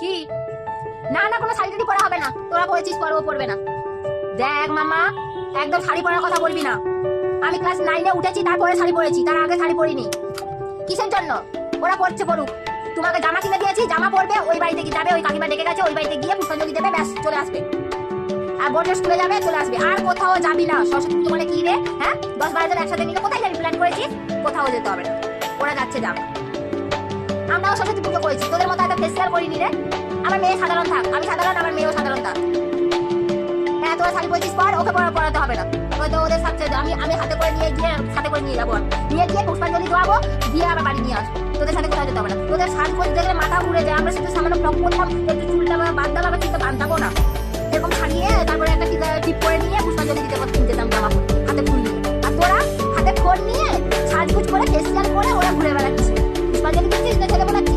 কি? না না, কোনো শাড়ি টাড়ি পরা হবে না। তোরা পরেছিস পর, ও পরবে না। দেখ মামা, একদম শাড়ি পরার কথা বলবি না। আমি ক্লাস 9-এ উঠেছি, তারপরে শাড়ি পরেছি, তার আগে শাড়ি পরিনি। কিসের জন্য? ওরা পড়ছে পড়ুক। তোমাকে জামা কিনে দিয়েছি, জামা পরবে, ওই বাড়িতে গিয়ে যাবে, ওই কাকিমা ডেকে গেছে, ওই বাড়িতে গিয়ে পুষ্পাঞ্জলি দেবে, ব্যাস চলে আসবে। আর বোনের স্কুলে যাবে, চলে আসবে। আর কোথাও যাবি না। সরস্বতী পুজো মানে কি রে? হ্যাঁ, 10-12 জন একসাথে মিলে কোথায় যাবি প্ল্যান করেছিস? কোথাও যেতে হবে না, ওরা যাচ্ছে যাক। আমরাও সরস্বতী পুজো করেছি, তোদের মতো একটা ফেস্টিভ্যাল করিনি রে। আমার মেয়ে সাধারণ থাক, আমি সাধারণ, আমার মেয়েও সাধারণ থাক। হ্যাঁ, তোরা শাড়ি পরেছিস পর, ওকে পরাতে হবে না। হয়তো ওদের সাথে আমি হাতে করে নিয়ে গিয়ে সাথে করে নিয়ে যাবো, নিয়ে গিয়ে পুষ্পাঞ্জলি দেওয়াবো, দিয়ে আবার বাড়ি নিয়ে আসবো। তোদের সাথে কোথাও যেতে হবে না। তোদের শাড়ি পরে দেখলে মাথা ঘুরে যায়। আমরা শুধু সামান্য ফ্রক পরতাম, একটু চুলটা বাঁধতাম, আবার কিন্তু বাঁধতামও না। এরকম ছাড়িয়ে তারপরে একটা টিপ করে নিয়ে পুষ্পাঞ্জলি দিতে যেতাম জামা পরে, হাতে ফুল নিয়ে। আর তোরা হাতে ফোন নিয়ে সাজগুজ করে ফেস্টিভ্যাল করে ওরা ঘুরে বেড়াচ্ছিস। পুষ্পাঞ্জলি দিচ্ছিস না ছেলে বলাচ্ছিস।